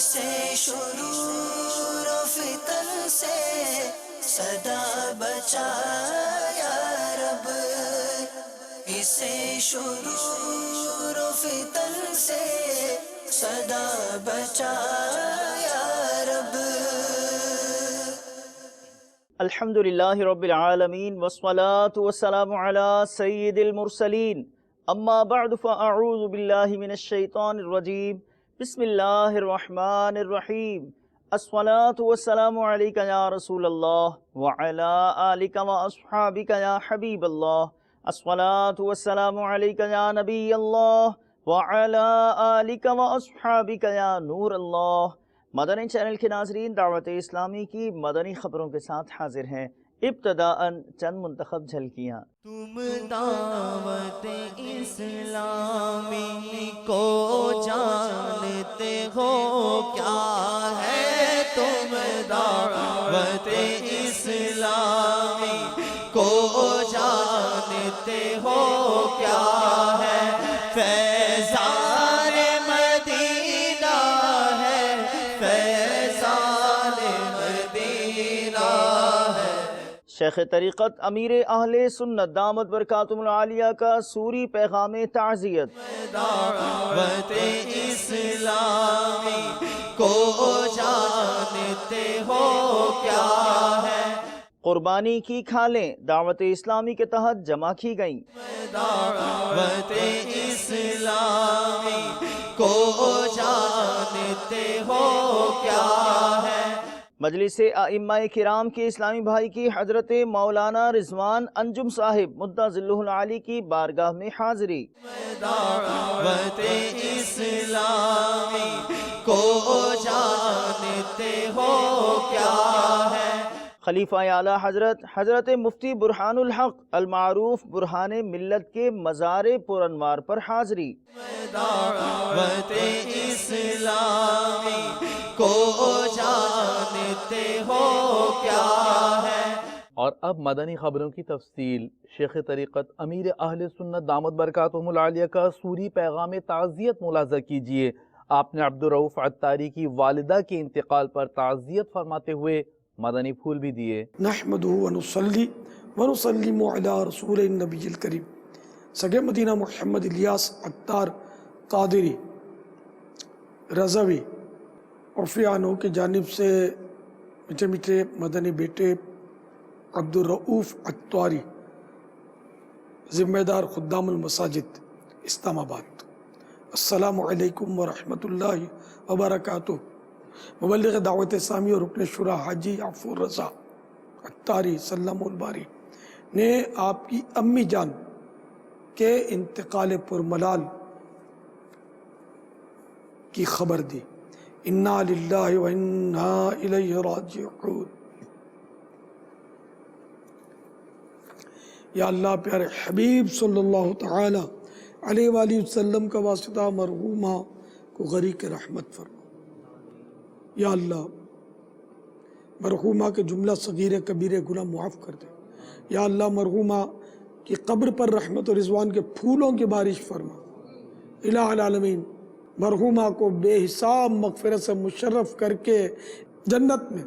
اسے شرور و فتن سے صدا بچا یا رب، اسے شرور و فتن سے صدا بچا یا رب۔ الحمد للہ رب العالمین والصلاة والسلام علی سید المرسلین، اما بعد فاعوذ باللہ من الشیطان الرجیم، بسم اللہ الرحمن الرحیم۔ الصلاة والسلام علیک یا رسول اللہ وعلی آلک واصحابک یا حبیب اللہ، الصلاة والسلام علیک یا نبی اللہ وعلی آلک واصحابک یا نور اللہ۔ مدنی چینل کے ناظرین، دعوت اسلامی کی مدنی خبروں کے ساتھ حاضر ہیں۔ ابتداءً چند منتخب جھلکیاں۔ تم دعوت اسلامی کو جانتے ہو کیا ہے، تم دعوت اسلامی کو جانتے ہو کیا ہے، فیضان مدینہ ہے، فیضان مدینہ ہے۔ شیخ طریقت امیر اہل سنت دامت برکاتہم العالیہ کا سوری پیغام تعزیت۔ دعوت اسلامی کو جانتے ہو کیا ہے، قربانی کی کھالیں دعوت اسلامی کے تحت جمع کی گئیں۔ دعوت اسلامی کو جانتے ہو کیا ہے۔ مجلس ائمہ کرام کے اسلامی بھائی کی حضرت مولانا رضوان انجم صاحب مدہ ظلہ العالی کی بارگاہ میں حاضری۔ دعوت اسلامی کو جانتے ہو کیا ہے، خلیفہ اعلیٰ حضرت مفتی برہان الحق المعروف برہان ملت کے مزار پرانوار پر حاضری۔ دعوت اسلامی کو جانتے ہو کیا ہے۔ اور اب مدنی خبروں کی تفصیل۔ شیخ طریقت امیر اہل سنت دامت برکاتہم العالیہ کا سوری پیغام تعزیت ملاحظہ کیجیے۔ آپ نے عبدالرؤف عطاری کی والدہ کے انتقال پر تعزیت فرماتے ہوئے مدنی پھول بھی دیے۔ نحمدہ ونصلی ونسلم علی رسول النبی الکریم۔ سگے مدینہ محمد الیاس عطار قادری رضوی عرفیانوں کی جانب سے میٹھے میٹھے مدنی بیٹے عبدالرؤف عطاری، ذمہ دار خدام المساجد اسلام آباد، السلام علیکم ورحمۃ اللہ وبرکاتہ۔ مبلغ دعوت اسلامی اور رکن شورا حاجی عفور رضا عطاری سلم الباری نے آپ کی امی جان کے انتقال پرملال کی خبر دی۔ انا للہ و انا الیہ راجعون۔ یا اللہ پیارے حبیب صلی اللہ تعالی علیہ وآلہ وسلم کا واسطہ مرحومہ کو غریق رحمت فرما۔ یا اللہ مرحومہ کے جملہ صغیر کبیر گناہ معاف کر دے۔ یا اللہ مرحومہ کی قبر پر رحمت و رضوان کے پھولوں کی بارش فرما۔ الہ العالمین مرحومہ کو بے حساب مغفرت سے مشرف کر کے جنت میں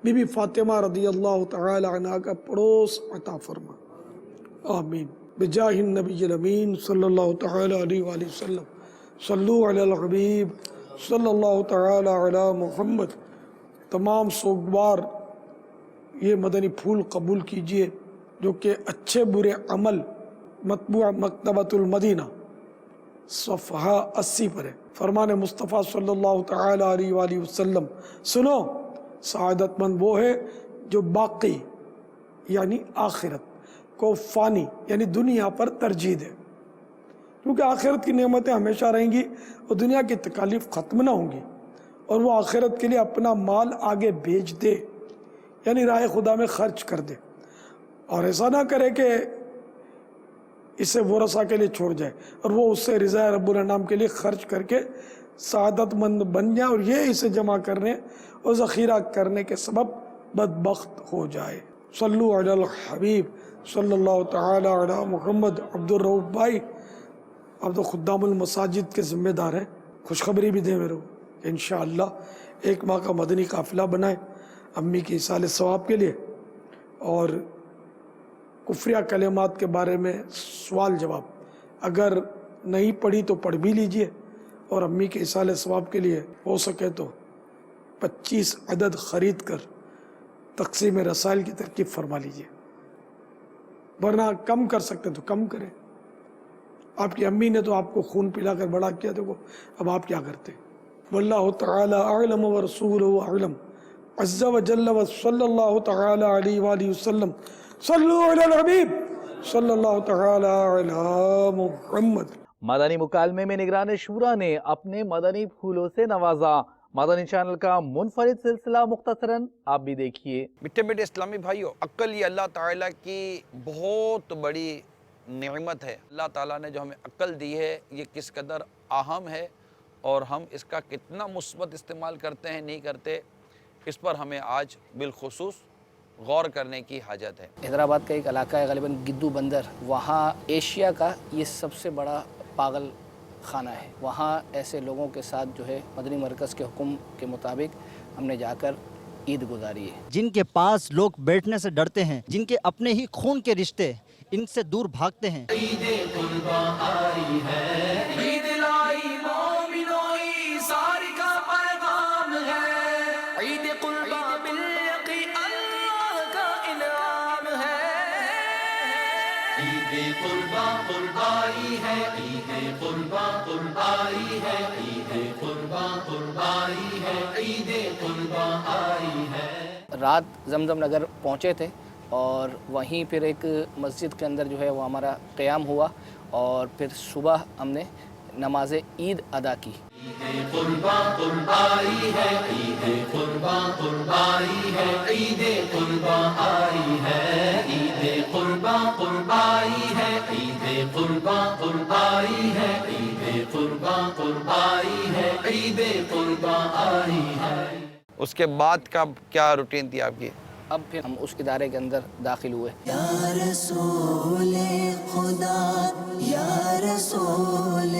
بی بی فاطمہ رضی اللہ تعالی عنہ کا پڑوس عطا فرما، آمین۔ بجاہ النبی الامین صلی اللہ تعالی علیہ وآلہ وسلم۔ صلو علی الحبیب صلی اللہ تعالی علی محمد۔ تمام سوگوار یہ مدنی پھول قبول کیجئے جو کہ اچھے برے عمل مطبوع مکتبۃ المدینہ صفحہ 80 پر ہے۔ فرمان مصطفیٰ صلی اللہ تعالی علیہ وآلہ وسلم، سنو سعادت مند وہ ہے جو باقی یعنی آخرت کو فانی یعنی دنیا پر ترجیح دے، کیونکہ آخرت کی نعمتیں ہمیشہ رہیں گی اور دنیا کی تکالیف ختم نہ ہوں گی، اور وہ آخرت کے لیے اپنا مال آگے بھیج دے یعنی راہ خدا میں خرچ کر دے، اور ایسا نہ کرے کہ اسے ورثہ کے لیے چھوڑ جائے اور وہ اس سے رضا رب الانام کے لیے خرچ کر کے سعادت مند بن جائے اور یہ اسے جمع کرنے اور ذخیرہ کرنے کے سبب بدبخت ہو جائے۔ صلو علی الحبیب صلی اللہ تعالی علی محمد۔ عبدالرؤف بھائی اب تو خدام المساجد کے ذمہ دار ہیں، خوشخبری بھی دیں میرے کو۔ کہ انشاءاللہ ایک ماہ کا مدنی قافلہ بنائیں امی کی ایصال ثواب کے لیے، اور کفریہ کلمات کے بارے میں سوال جواب اگر نہیں پڑھی تو پڑھ بھی لیجئے، اور امی کے ایصال ثواب کے لیے ہو سکے تو 25 عدد خرید کر تقسیم رسائل کی ترکیب فرما لیجئے، ورنہ کم کر سکتے تو کم کریں۔ آپ کی امی نے تو آپ کو خون پلا کر بڑا کیا، دیکھو اب آپ کیا کرتے۔ واللہ تعالی اعلم ورسولہ اعلم عز وجل وصلی اللہ تعالی علیہ وآلہ وسلم صلو علی الحبیب صلی اللہ تعالی علی محمد۔ مدنی مکالمے میں نگران شورا نے اپنے مدنی پھولوں سے نوازا۔ مدنی چینل کا منفرد سلسلہ مختصراً آپ بھی دیکھیے۔ میٹھے میٹھے اسلامی بھائیو، عقل یہ اللہ تعالیٰ کی بہت بڑی نعمت ہے۔ اللہ تعالیٰ نے جو ہمیں عقل دی ہے یہ کس قدر اہم ہے، اور ہم اس کا کتنا مثبت استعمال کرتے ہیں نہیں کرتے، اس پر ہمیں آج بالخصوص غور کرنے کی حاجت ہے۔ حیدرآباد کا ایک علاقہ ہے غالباً گدو بندر، وہاں ایشیا کا یہ سب سے بڑا پاگل خانہ ہے۔ وہاں ایسے لوگوں کے ساتھ جو ہے مدنی مرکز کے حکم کے مطابق ہم نے جا کر عید گزاری ہے۔ جن کے پاس لوگ بیٹھنے سے ڈرتے ہیں، جن کے اپنے ہی خون کے رشتے ان سے دور بھاگتے ہیں، رات زمزم نگر پہنچے تھے، اور وہیں پھر ایک مسجد کے اندر جو ہے وہ ہمارا قیام ہوا، اور پھر صبح ہم نے نماز عید ادا کی۔ اس کے بعد کا کیا روٹین تھی آپ کی؟ اب پھر ہم اس ادارے کے اندر داخل ہوئے۔ یا رسول خدا، یا رسول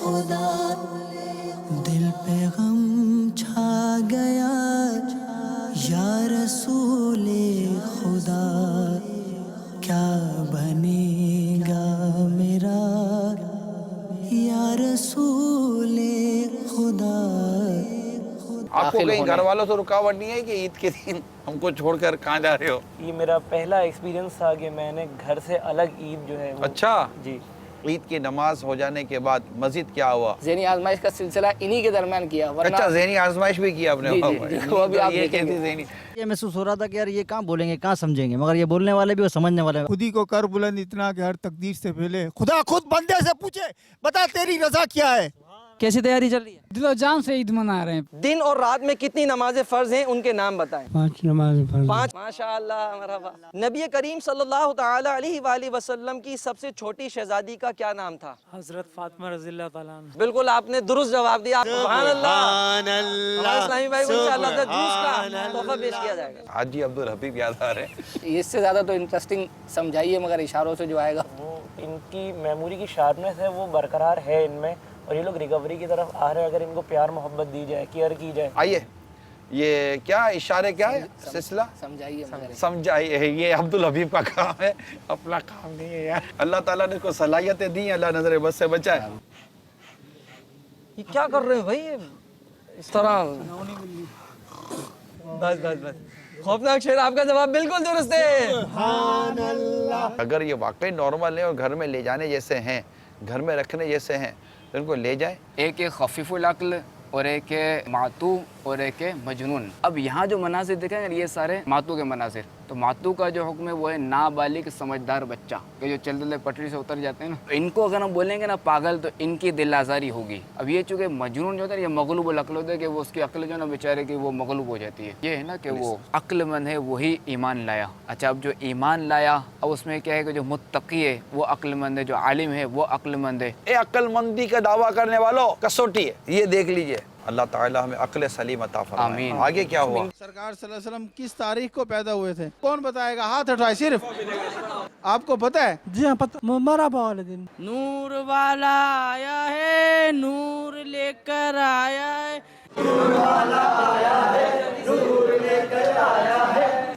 خدا، دل پہ غم چھا گیا، یا رسول خدا، کیا بنے گا میرا، یا رسول خدا۔ آپ کو کہیں گھر والوں سے رکاوٹ نہیں ہے کہ عید کے دن ہم کو چھوڑ کر کہاں جا رہے ہو؟ یہ میرا پہلا ایکسپیرینس تھا کہ میں نے گھر سے الگ عید جو ہے وہ اچھا جی۔ عید کی نماز ہو جانے کے بعد مزید کیا ہوا؟ ذہنی آزمائش کا سلسلہ انہی کے درمیان کیا، ورنہ اچھا ذہنی آزمائش بھی کیا آپ نے؟ وہ بھی آپ یہ دیکھیں کیسی گے۔ ذہنی؟ یہ محسوس ہو رہا تھا کہ یار یہ کہاں بولیں گے، کہاں سمجھیں گے، مگر یہ بولنے والے بھی اور سمجھنے والے بھی۔ خود ہی کو کر بلند اتنا کہ ہر تقدیر سے پہلے خدا خود بندے سے پوچھے بتا تیری رضا کیا ہے۔ کیسی تیاری چل رہی ہے؟ دل و جان سے عید منا رہے ہیں۔ دن اور رات میں کتنی نمازیں فرض ہیں ان کے نام بتائیں۔ 5 نمازیں فرض۔ 5۔ ماشاءاللہ، مرحبا۔ نبی کریم صلی اللہ تعالی علیہ وآلہ وسلم کی سب سے چھوٹی شہزادی کا کیا نام تھا؟ حضرت فاطمہ رضی اللہ تعالیٰ عنہ۔ بالکل آپ نے درست جواب دیا، سبحان اللہ۔ ہمارے اسلامی بھائی کو انشاءاللہ سے جوس کا تحفہ پیش کیا جائے گا۔ حاجی عبدالحبیب یاد آ رہے ہیں۔ اس سے زیادہ تو انٹرسٹنگ سمجھائیے، مگر اشاروں سے جو آئے گا۔ وہ ان کی میموری کی شارپنیس ہے وہ برقرار ہے ان میں، اور یہ لوگ ریکوری کی طرف آ رہے ہیں۔ اگر ان کو پیار محبت دی جائے، کیئر کی جائے۔ آئیے، یہ کیا اشارے کیا ہے سلسلہ سمجھائیے سمجھائیے، یہ عبدالحبیب کا کام ہے، اپنا کام نہیں ہے یار۔ اللہ تعالیٰ نے اس کو صلاحیتیں دی ہیں، اللہ نظر بس سے بچائے۔ یہ کیا کر رہے ہیں بھائی اس طرح؟ بس بس بس، خوفناک شعر۔ آپ کا جواب بالکل درست ہے۔ اگر یہ واقعی نارمل ہے اور گھر میں لے جانے جیسے ہیں، گھر میں رکھنے جیسے ہیں، تو ان کو لے جائیں۔ ایک ہے خفیف العقل، اور ایک ہے ماتو، اور ایک ہے مجنون۔ اب یہاں جو مناظر دیکھیں گے یہ سارے ماتو کے مناظر۔ تو ماتو کا جو حکم ہے وہ ہے نابالغ سمجھدار بچہ، کہ جو چلتے چلتے پٹری سے اتر جاتے ہیں نا، ان کو اگر ہم بولیں گے نا پاگل تو ان کی دل آزاری ہوگی۔ اب یہ چونکہ مجنون جو ہوتا ہے یہ مغلوب العقل ہوتا ہے، کہ وہ اس کی عقل جو ہے نا بیچارے کی وہ مغلوب ہو جاتی ہے۔ یہ ہے نا کہ وہ عقل مند ہے وہی ایمان لایا۔ اچھا، اب جو ایمان لایا اب اس میں کیا ہے کہ جو متقی ہے وہ عقل مند ہے، جو عالم ہے وہ عقل مند ہے۔ اے عقل مندی کا دعویٰ کرنے والوں، کسوٹی ہے یہ، دیکھ لیجئے۔ اللہ تعالیٰ ہمیں عقل سلیم عطا فرمائے۔ آمین۔ آگے کیا ہوا؟ سرکار صلی اللہ علیہ وسلم کس تاریخ کو پیدا ہوئے تھے؟ کون بتائے گا؟ ہاتھ اٹھائے صرف۔ آپ کو پتہ ہے؟ جی ہاں پتہ، مرحبا والے دن۔ نور والا آیا ہے، نور لے کر آیا ہے،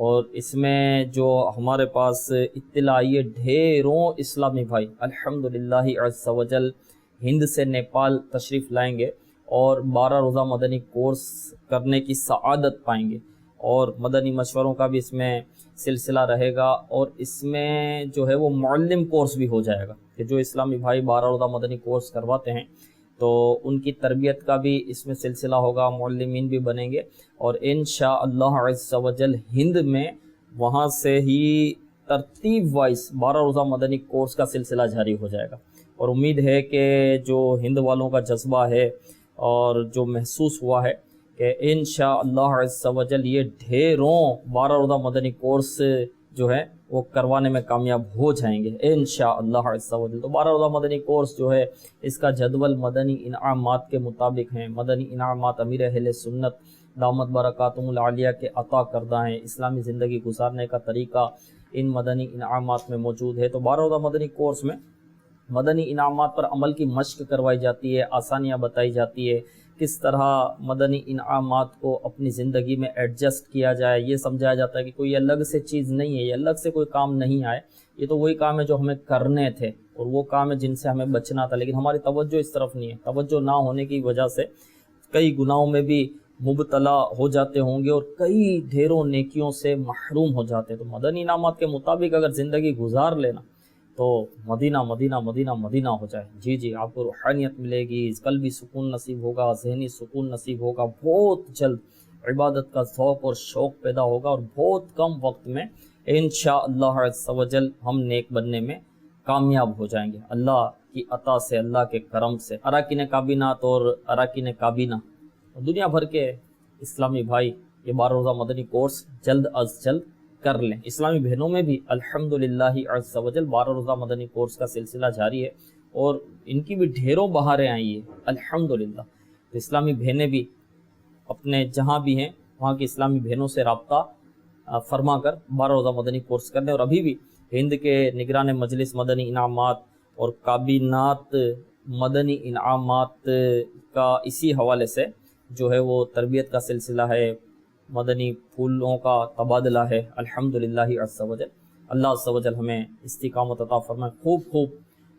اور اس میں جو ہمارے پاس اطلاع آئی ہے ڈھیروں اسلامی بھائی الحمدللہ عز و جل ہند سے نیپال تشریف لائیں گے اور 12 روزہ مدنی کورس کرنے کی سعادت پائیں گے، اور مدنی مشوروں کا بھی اس میں سلسلہ رہے گا، اور اس میں جو ہے وہ معلم کورس بھی ہو جائے گا کہ جو اسلامی بھائی 12 روزہ مدنی کورس کرواتے ہیں تو ان کی تربیت کا بھی اس میں سلسلہ ہوگا، معلمین بھی بنیں گے، اور انشاءاللہ عز و جل ہند میں وہاں سے ہی ترتیب وائز 12 روزہ مدنی کورس کا سلسلہ جاری ہو جائے گا، اور امید ہے کہ جو ہند والوں کا جذبہ ہے اور جو محسوس ہوا ہے کہ انشاءاللہ عز و جل یہ ڈھیروں 12 روزہ مدنی کورس جو ہے وہ کروانے میں کامیاب ہو جائیں گے انشاءاللہ عز و جل۔ تو 12 روزہ مدنی کورس جو ہے اس کا جدول مدنی انعامات کے مطابق ہیں، مدنی انعامات امیر اہل سنت دامت برکاتہم العالیہ کے عطا کردہ ہیں، اسلامی زندگی گزارنے کا طریقہ ان مدنی انعامات میں موجود ہے۔ تو 12 روزہ مدنی کورس میں مدنی انعامات پر عمل کی مشق کروائی جاتی ہے، آسانیاں بتائی جاتی ہے، کس طرح مدنی انعامات کو اپنی زندگی میں ایڈجسٹ کیا جائے، یہ سمجھایا جاتا ہے کہ کوئی الگ سے چیز نہیں ہے، یہ الگ سے کوئی کام نہیں آئے، یہ تو وہی کام ہے جو ہمیں کرنے تھے اور وہ کام ہے جن سے ہمیں بچنا تھا، لیکن ہماری توجہ اس طرف نہیں ہے، توجہ نہ ہونے کی وجہ سے کئی گناہوں میں بھی مبتلا ہو جاتے ہوں گے اور کئی ڈھیروں نیکیوں سے محروم ہو جاتے ہیں۔ تو مدنی انعامات کے مطابق اگر زندگی گزار لینا تو مدینہ مدینہ مدینہ مدینہ ہو جائے، جی جی آپ کو روحانیت ملے گی، قلبی سکون نصیب ہوگا، ذہنی سکون نصیب ہوگا، بہت جلد عبادت کا ذوق اور شوق پیدا ہوگا، اور بہت کم وقت میں انشاءاللہ عز و جل ہم نیک بننے میں کامیاب ہو جائیں گے اللہ کی عطا سے، اللہ کے کرم سے۔ اراکین کابینات اور اراکین کابینہ دنیا بھر کے اسلامی بھائی یہ 12 روزہ مدنی کورس جلد از جلد کر لیں۔ اسلامی بہنوں میں بھی الحمدللہ عز و جل 12 روزہ مدنی کورس کا سلسلہ جاری ہے اور ان کی بھی ڈھیروں بہاریں آئی ہیں الحمدللہ۔ تو اسلامی بہنیں بھی اپنے جہاں بھی ہیں وہاں کی اسلامی بہنوں سے رابطہ فرما کر 12 روزہ مدنی کورس کر لیں، اور ابھی بھی ہند کے نگران مجلس مدنی انعامات اور کابینات مدنی انعامات کا اسی حوالے سے جو ہے وہ تربیت کا سلسلہ ہے، مدنی پھولوں کا تبادلہ ہے الحمدللہ عز و جل۔ اللہ عز و جل ہمیں استقامت عطا فرمائے، خوب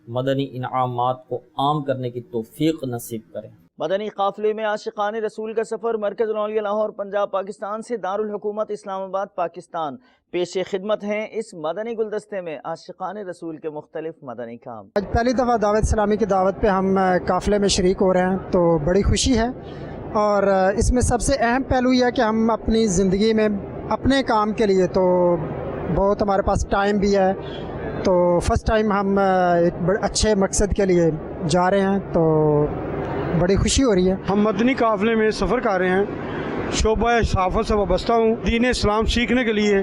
مدنی انعامات کو عام کرنے کی توفیق نصیب کریں۔ مدنی قافلے میں عاشقان رسول کا سفر مرکز الاولیاء لاہور پنجاب پاکستان سے دارالحکومت اسلام آباد پاکستان پیش خدمت ہیں۔ اس مدنی گلدستے میں عاشقان رسول کے مختلف مدنی کام۔ آج پہلی دفعہ دعوت اسلامی کی دعوت پہ ہم قافلے میں شریک ہو رہے ہیں تو بڑی خوشی ہے، اور اس میں سب سے اہم پہلو یہ ہے کہ ہم اپنی زندگی میں اپنے کام کے لیے تو بہت ہمارے پاس ٹائم بھی ہے، تو فرسٹ ٹائم ہم ایک بڑے اچھے مقصد کے لیے جا رہے ہیں تو بڑی خوشی ہو رہی ہے۔ ہم مدنی قافلے میں سفر کر رہے ہیں، شعبہ صحافت سے وابستہ ہوں، دین اسلام سیکھنے کے لیے،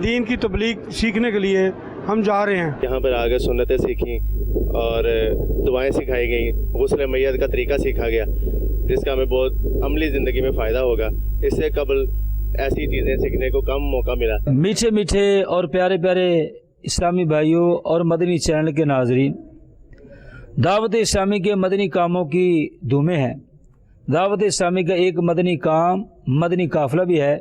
دین کی تبلیغ سیکھنے کے لیے ہم جا رہے ہیں۔ یہاں پر آگے سنتیں سیکھیں اور دعائیں سکھائی گئیں، غسل میت کا طریقہ سیکھا گیا جس کا ہمیں بہت عملی زندگی میں فائدہ ہوگا۔ اس سے قبل ایسی چیزیں سیکھنے کو کم موقع ملا۔ میٹھے میٹھے اور پیارے پیارے اسلامی بھائیوں اور مدنی چینل کے ناظرین، دعوت اسلامی کے مدنی کاموں کی دھومیں ہیں۔ دعوت اسلامی کا ایک مدنی کام مدنی قافلہ بھی ہے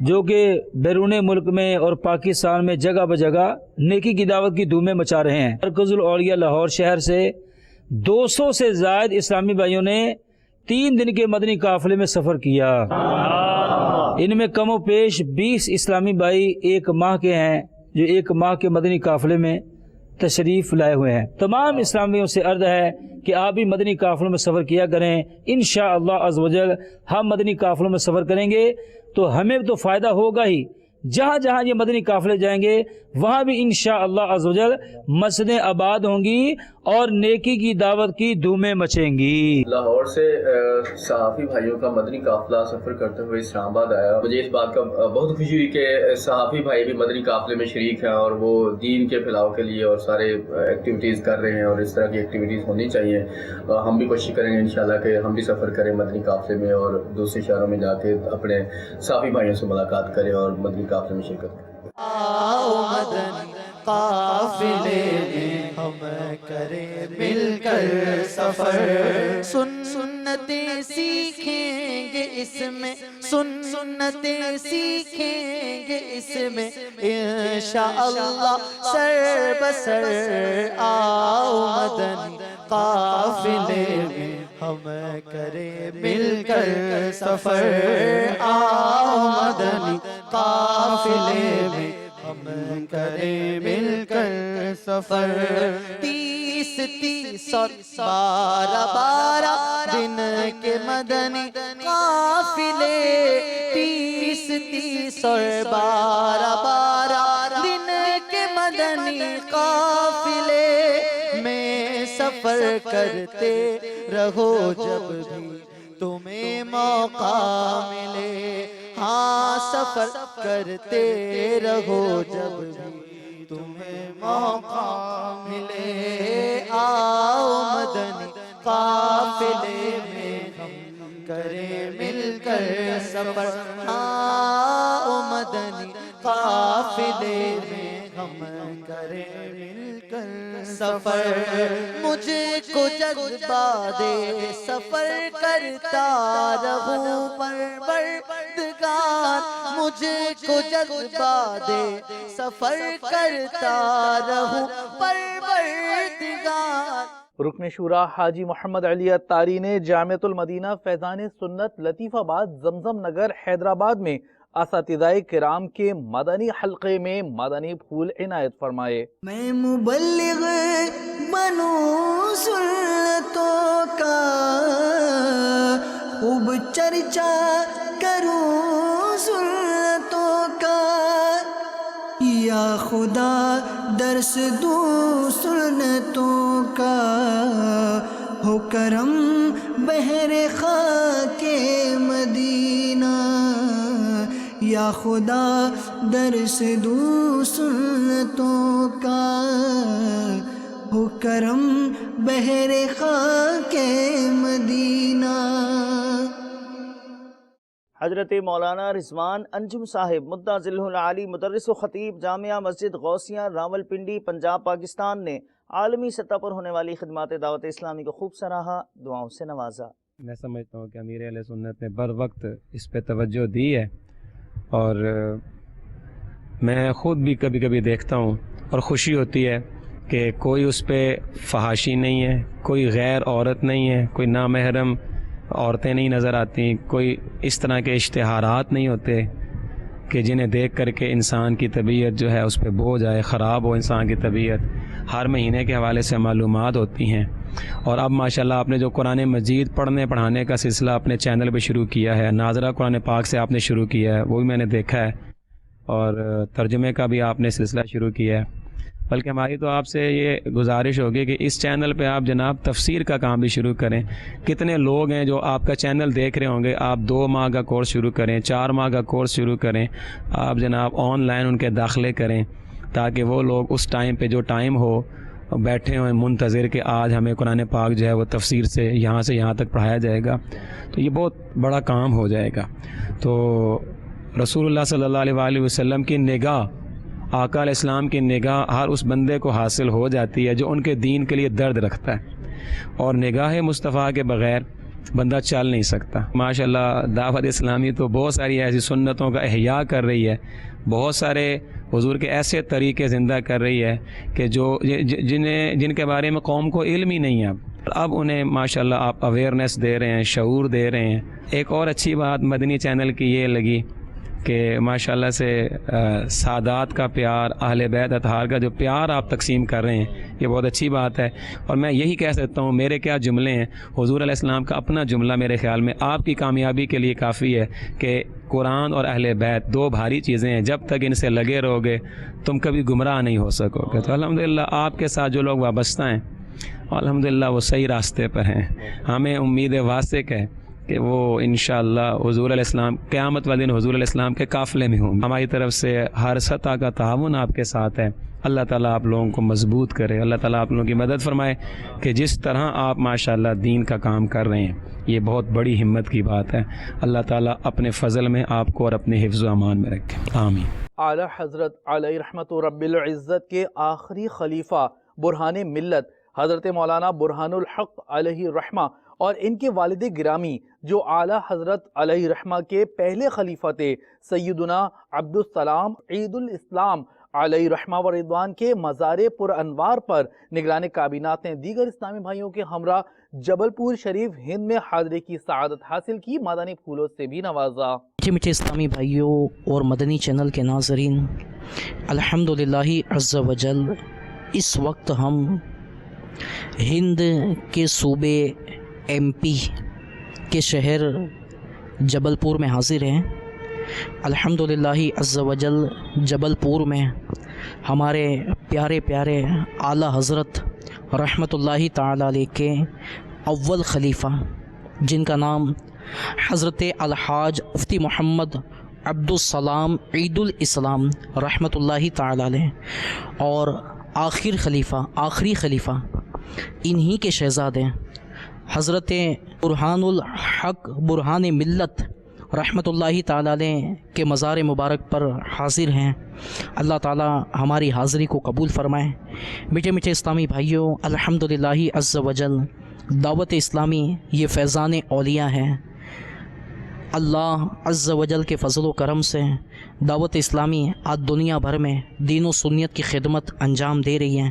جو کہ بیرون ملک میں اور پاکستان میں جگہ بجگہ نیکی کی دعوت کی دھومیں مچا رہے ہیں۔ مرکز الاولیاء لاہور شہر سے 200 سے زائد اسلامی بھائیوں نے 3 دن کے مدنی قافلے میں سفر کیا۔ ان میں کم و بیش 20 اسلامی بھائی 1 ماہ کے ہیں جو 1 ماہ کے مدنی قافلے میں تشریف لائے ہوئے ہیں۔ تمام اسلامیوں سے عرض ہے کہ آپ بھی مدنی قافلوں میں سفر کیا کریں۔ انشاءاللہ عز و جل ہم مدنی قافلوں میں سفر کریں گے تو ہمیں تو فائدہ ہوگا ہی، جہاں جہاں یہ مدنی قافلے جائیں گے وہاں بھی انشاءاللہ عز و جل مسجدیں آباد ہوں گی اور نیکی کی دعوت کی دھومیں مچیں گی۔ لاہور سے صحافی بھائیوں کا مدنی قافلہ سفر کرتے ہوئے اسلام آباد آیا۔ مجھے اس بات کا بہت خوشی ہوئی کہ صحافی بھائی بھی مدنی قافلے میں شریک ہیں اور وہ دین کے پھیلاؤ کے لیے اور سارے ایکٹیویٹیز کر رہے ہیں، اور اس طرح کی ایکٹیویٹیز ہونی چاہیے۔ ہم بھی کوشش کریں گے انشاءاللہ کہ ہم بھی سفر کریں مدنی قافلے میں اور دوسرے شہروں میں جا کے اپنے صحافی بھائیوں سے ملاقات کریں اور مدنی قافلے میں شرکت کریں۔ قافلے میں ہم کریں مل کر سفر. سنتیں سیکھیں گے اس میں, سنتیں سیکھیں گے اس میں انشاءاللہ سر بسر. آؤ مدنی قافلے میں ہم کریں مل کر سفر. آؤ مدنی قافلے میں ہم کریں مل کر سفر. 30 اور 12 دن کے مدنی قافلے. 30 اور 12 دن کے مدنی قافلے میں سفر کرتے رہو جب بھی تمہیں موقع ملے. ہاں سفر کرتے رہو جب بھی تمہیں موقع ملے. آؤ مدنی قافلے میں ہم کریں مل کر سفر. آؤ مدنی قافلے میں ہم کریں مل کر سفر. مجھے کو جذبہ دے سفر کرتا رہوں پروردگار. مجھے کو جذبہ دے سفر کرتا رہوں پروردگار. رکن شورا حاجی محمد علی اتاری نے جامعۃ المدینہ فیضان سنت لطیف آباد زمزم نگر حیدرآباد میں اساتذہ کرام کے مدنی حلقے میں مدنی پھول عنایت فرمائے. میں مبلغ بنوں سنتوں کا, خوب چرچا کروں سنتوں کا. یا خدا درس دوں سنتوں کا, ہو کرم بحر خاک مدینہ. یا خدا درس دوں سنتوں کا, ہو کرم بحر خاک مدینہ. حضرت مولانا رضوان انجم صاحب مدہ ذلہ العالی مدرس و خطیب جامعہ مسجد غوثیہ راولپنڈی پنجاب پاکستان نے عالمی سطح پر ہونے والی خدمات دعوت اسلامی کو خوب سراہا, دعاؤں سے نوازا. میں سمجھتا ہوں کہ امیر اہل سنت نے بر وقت اس پہ توجہ دی ہے, اور میں خود بھی کبھی کبھی دیکھتا ہوں اور خوشی ہوتی ہے کہ کوئی اس پہ فحاشی نہیں ہے, کوئی غیر عورت نہیں ہے, کوئی نامحرم عورتیں نہیں نظر آتی, کوئی اس طرح کے اشتہارات نہیں ہوتے کہ جنہیں دیکھ کر کے انسان کی طبیعت جو ہے اس پہ بوجھ آئے, خراب ہو انسان کی طبیعت. ہر مہینے کے حوالے سے معلومات ہوتی ہیں. اور اب ماشاءاللہ آپ نے جو قرآن مجید پڑھنے پڑھانے کا سلسلہ اپنے چینل پہ شروع کیا ہے, ناظرہ قرآن پاک سے آپ نے شروع کیا ہے, وہ بھی میں نے دیکھا ہے, اور ترجمے کا بھی آپ نے سلسلہ شروع کیا ہے. بلکہ ہماری تو آپ سے یہ گزارش ہوگی کہ اس چینل پہ آپ جناب تفسیر کا کام بھی شروع کریں. کتنے لوگ ہیں جو آپ کا چینل دیکھ رہے ہوں گے, آپ 2 ماہ کا کورس شروع کریں, 4 ماہ کا کورس شروع کریں, آپ جناب آن لائن ان کے داخلے کریں, تاکہ وہ لوگ اس ٹائم پہ جو ٹائم ہو بیٹھے ہوئے منتظر کہ آج ہمیں قرآن پاک جو ہے وہ تفسیر سے یہاں تک پڑھایا جائے گا, تو یہ بہت بڑا کام ہو جائے گا. تو رسول اللہ صلی اللہ علیہ وآلہ وسلم کی نگاہ, آقا علیہ السلام کی نگاہ ہر اس بندے کو حاصل ہو جاتی ہے جو ان کے دین کے لیے درد رکھتا ہے, اور نگاہ مصطفیٰ کے بغیر بندہ چل نہیں سکتا. ماشاءاللہ دعوت اسلامی تو بہت ساری ایسی سنتوں کا احیاء کر رہی ہے, بہت سارے حضور کے ایسے طریقے زندہ کر رہی ہے کہ جن کے بارے میں قوم کو علم ہی نہیں ہے. اب انہیں ماشاءاللہ آپ اویئرنیس دے رہے ہیں, شعور دے رہے ہیں. ایک اور اچھی بات مدنی چینل کی یہ لگی کہ ماشاءاللہ سے سادات کا پیار, اہل بیت اطہار کا جو پیار آپ تقسیم کر رہے ہیں, یہ بہت اچھی بات ہے. اور میں یہی کہہ سکتا ہوں, میرے کیا جملے ہیں, حضور علیہ السلام کا اپنا جملہ میرے خیال میں آپ کی کامیابی کے لیے کافی ہے کہ قرآن اور اہل بیت 2 بھاری چیزیں ہیں, جب تک ان سے لگے رہو گے تم کبھی گمراہ نہیں ہو سکو گے. تو الحمدللہ آپ کے ساتھ جو لوگ وابستہ ہیں الحمدللہ وہ صحیح راستے پر ہیں. ہمیں امید واثق ہے کہ وہ انشاءاللہ حضور علیہ السلام قیامت والے دن حضور علیہ السلام کے قافلے میں ہوں. ہماری طرف سے ہر سطح کا تعاون آپ کے ساتھ ہے. اللہ تعالیٰ آپ لوگوں کو مضبوط کرے, اللہ تعالیٰ آپ لوگوں کی مدد فرمائے کہ جس طرح آپ ماشاءاللہ دین کا کام کر رہے ہیں یہ بہت بڑی ہمت کی بات ہے. اللہ تعالیٰ اپنے فضل میں آپ کو اور اپنے حفظ و امان میں رکھے. آمین. اعلی حضرت علیہ رحمت رب العزت کے آخری خلیفہ برہان ملت حضرت مولانا برہان الحق علیہ رحمہ اور ان کے والد گرامی جو اعلی حضرت علیہ رحمہ کے پہلے خلیفہ تھے سیدنا عبدالسلام عید الاسلام علیہ رحمہ و رضوان کے مزار پر انوار پر نگران کابینات نے دیگر اسلامی بھائیوں کے ہمراہ جبل پور شریف ہند میں حاضری کی سعادت حاصل کی، مدنی پھولوں سے بھی نوازا۔ میٹھے میٹھے اسلامی بھائیوں اور مدنی چینل کے ناظرین، الحمدللہ عز و جل اس وقت ہم ہند کے صوبے ایم پی کے شہر جبل پور میں حاضر ہیں۔ الحمدللہ عز و جل جبل پور میں ہمارے پیارے پیارے اعلیٰ حضرت رحمت اللہ تعالی علیہ کے اول خلیفہ جن کا نام حضرت الحاج مفتی محمد عبدالسلام عید الاسلام رحمت اللہ تعالی علیہ اور آخری خلیفہ انہی کے شہزادے حضرت برہان الحق برہان ملت رحمت اللہ تعالی علیہ کے مزار مبارک پر حاضر ہیں۔ اللہ تعالی ہماری حاضری کو قبول فرمائے۔ میٹھے میٹھے اسلامی بھائیوں، الحمدللہ عز و جل دعوت اسلامی یہ فیضان اولیاء ہے۔ اللہ عز و جل کے فضل و کرم سے دعوت اسلامی آج دنیا بھر میں دین و سنت کی خدمت انجام دے رہی ہے۔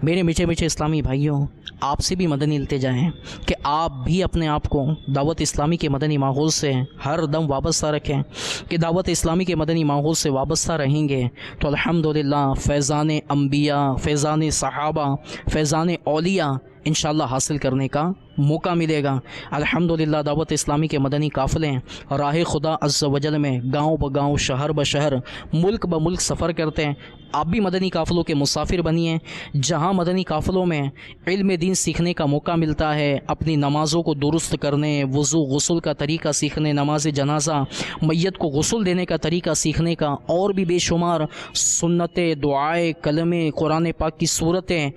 میرے میٹھے میٹھے اسلامی بھائیوں، آپ سے بھی مدنی التجا ہے کہ آپ بھی اپنے آپ کو دعوت اسلامی کے مدنی ماحول سے ہر دم وابستہ رکھیں کہ دعوت اسلامی کے مدنی ماحول سے وابستہ رہیں گے تو الحمدللہ فیضان انبیاء، فیضان صحابہ، فیضان اولیاء انشاءاللہ حاصل کرنے کا موقع ملے گا۔ الحمدللہ دعوت اسلامی کے مدنی قافلے راہ خدا عز و جل میں گاؤں بگاؤں، شہر بشہر، ملک بملک سفر کرتے ہیں۔ آپ بھی مدنی قافلوں کے مسافر بنیے۔ جہاں مدنی قافلوں میں علم دین سیکھنے کا موقع ملتا ہے، اپنی نمازوں کو درست کرنے، وضو غسل کا طریقہ سیکھنے، نماز جنازہ، میت کو غسل دینے کا طریقہ سیکھنے کا، اور بھی بے شمار سنتیں، دعائیں، کلمے، قرآن پاک کی صورتیں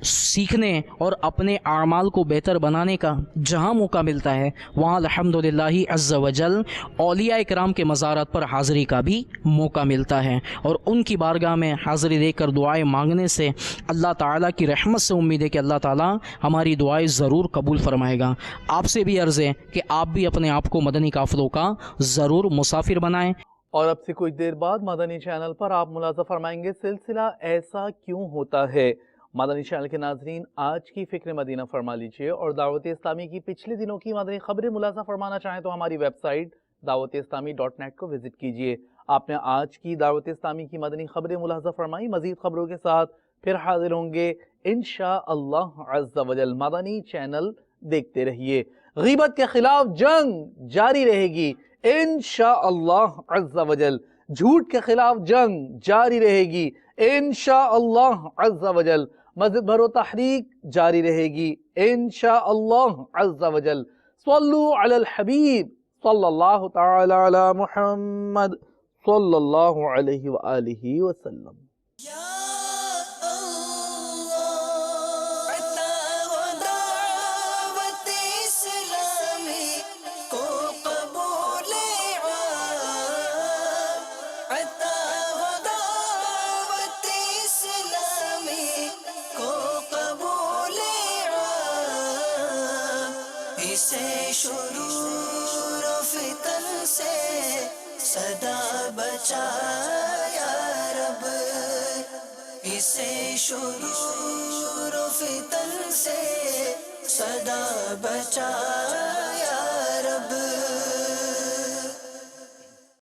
سیکھنے اور اپنے اعمال کو بہتر بنانے کا جہاں موقع ملتا ہے وہاں الحمدللہ عز و جل اولیاء اکرام کے مزارات پر حاضری کا بھی موقع ملتا ہے، اور ان کی بارگاہ میں حاضری دے کر دعائیں مانگنے سے اللہ تعالیٰ کی رحمت سے امید ہے کہ اللہ تعالیٰ ہماری دعائیں ضرور قبول فرمائے گا۔ آپ سے بھی عرض ہے کہ آپ بھی اپنے آپ کو مدنی قافلوں کا ضرور مسافر بنائیں۔ اور اب سے کچھ دیر بعد مدنی چینل پر آپ ملاحظہ فرمائیں گے سلسلہ ایسا کیوں ہوتا ہے۔ مدنی چینل کے ناظرین، آج کی فکر مدینہ فرما لیجئے، اور دعوت اسلامی کی پچھلے دنوں کی مدنی خبریں ملاحظہ فرمانا چاہیں تو ہماری ویب سائٹ dawat-islami.net کو وزٹ کیجئے۔ آپ نے آج کی دعوت اسلامی کی مدنی خبریں ملاحظہ فرمائی، مزید خبروں کے ساتھ پھر حاضر ہوں گے انشاءاللہ عز و جل۔ مدنی چینل دیکھتے رہیے۔ غیبت کے خلاف جنگ جاری رہے گی انشاءاللہ عز و جل۔ جھوٹ کے خلاف جنگ جاری رہے گی انشاءاللہ عز و جل۔ مزید بھر و تحریک جاری رہے گی انشاءاللہ عز و جل۔ صلو علی الحبیب صلی اللہ تعالی علی محمد صلی اللہ علیہ وآلہ وسلم۔ شرور و فتن سے صدا بچا یا رب، اسے شرور و فتن سے صدا بچا